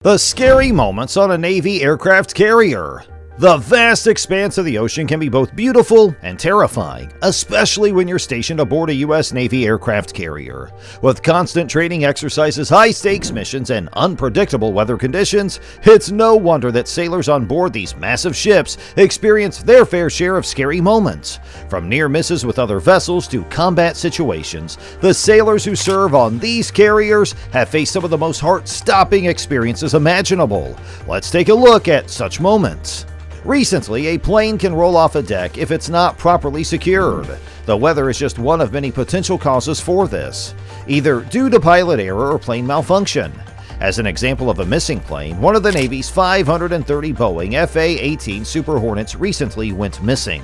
The scary moments on a Navy aircraft carrier. The vast expanse of the ocean can be both beautiful and terrifying, especially when you're stationed aboard a U.S. Navy aircraft carrier. With constant training exercises, high-stakes missions, and unpredictable weather conditions, it's no wonder that sailors on board these massive ships experience their fair share of scary moments. From near misses with other vessels to combat situations, the sailors who serve on these carriers have faced some of the most heart-stopping experiences imaginable. Let's take a look at such moments. Recently, a plane can roll off a deck if it's not properly secured. The weather is just one of many potential causes for this, either due to pilot error or plane malfunction. As an example of a missing plane, one of the Navy's 530 Boeing FA-18 Super Hornets recently went missing.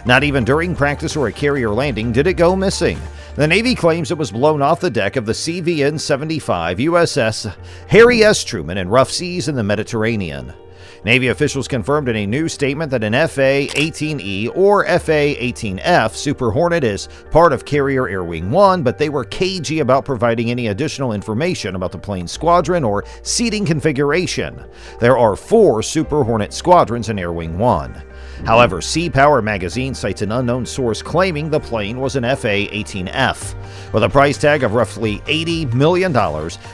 Not even during practice or a carrier landing did it go missing. The Navy claims it was blown off the deck of the CVN-75 USS Harry S. Truman in rough seas in the Mediterranean. Navy officials confirmed in a new statement that an FA-18E or FA-18F Super Hornet is part of Carrier Air Wing 1, but they were cagey about providing any additional information about the plane's squadron or seating configuration. There are 4 Super Hornet squadrons in Air Wing 1. However, Sea Power magazine cites an unknown source claiming the plane was an FA-18F. With a price tag of roughly $80 million,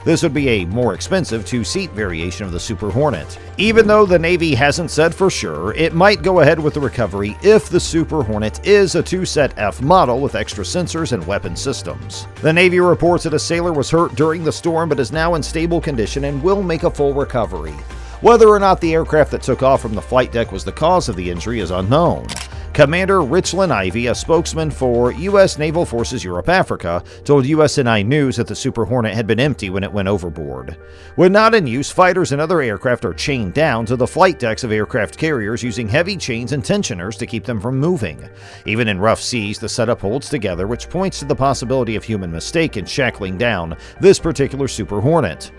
this would be a more expensive 2-seat variation of the Super Hornet. Even though the Navy hasn't said for sure, it might go ahead with the recovery if the Super Hornet is a 2-set F model with extra sensors and weapon systems. The Navy reports that a sailor was hurt during the storm but is now in stable condition and will make a full recovery. Whether or not the aircraft that took off from the flight deck was the cause of the injury is unknown. Commander Richland Ivey, a spokesman for U.S. Naval Forces Europe-Africa, told USNI News that the Super Hornet had been empty when it went overboard. When not in use, fighters and other aircraft are chained down to the flight decks of aircraft carriers using heavy chains and tensioners to keep them from moving. Even in rough seas, the setup holds together, which points to the possibility of human mistake in shackling down this particular Super Hornet.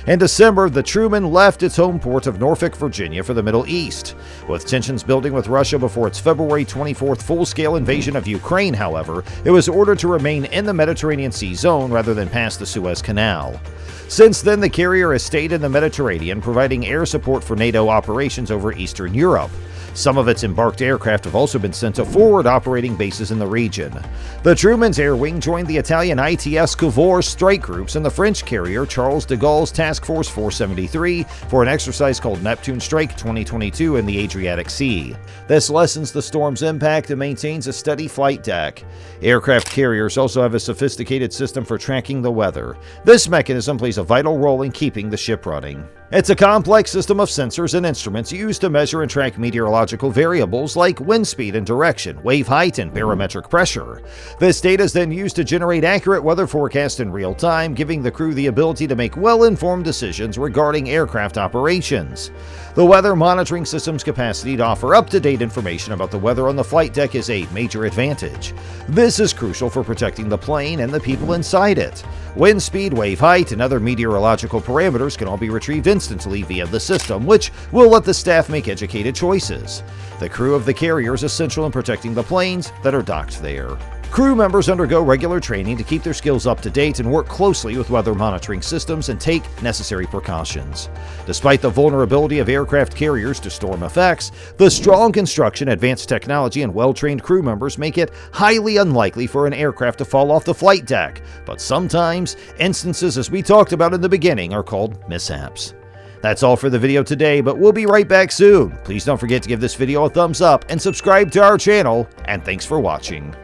In December, the Truman left its home port of Norfolk, Virginia for the Middle East. With tensions building with Russia before its February 24th full-scale invasion of Ukraine, however, it was ordered to remain in the Mediterranean Sea zone rather than pass the Suez Canal. Since then, the carrier has stayed in the Mediterranean, providing air support for NATO operations over Eastern Europe. Some of its embarked aircraft have also been sent to forward operating bases in the region. The Truman's Air Wing joined the Italian ITS Cavour strike groups and the French carrier Charles de Gaulle's Task Force 473 for an exercise called Neptune Strike 2022 in the Adriatic Sea. This lessens the storm's impact and maintains a steady flight deck. Aircraft carriers also have a sophisticated system for tracking the weather. This mechanism plays a vital role in keeping the ship running. It's a complex system of sensors and instruments used to measure and track meteorological variables like wind speed and direction, wave height, and barometric pressure. This data is then used to generate accurate weather forecasts in real time, giving the crew the ability to make well-informed decisions regarding aircraft operations. The weather monitoring system's capacity to offer up-to-date information about the weather on the flight deck is a major advantage. This is crucial for protecting the plane and the people inside it. Wind speed, wave height, and other meteorological parameters can all be retrieved instantly via the system, which will let the staff make educated choices. The crew of the carrier is essential in protecting the planes that are docked there. Crew members undergo regular training to keep their skills up to date and work closely with weather monitoring systems and take necessary precautions. Despite the vulnerability of aircraft carriers to storm effects, the strong construction, advanced technology, and well-trained crew members make it highly unlikely for an aircraft to fall off the flight deck. But sometimes, instances as we talked about in the beginning are called mishaps. That's all for the video today, but we'll be right back soon. Please don't forget to give this video a thumbs up and subscribe to our channel, and thanks for watching.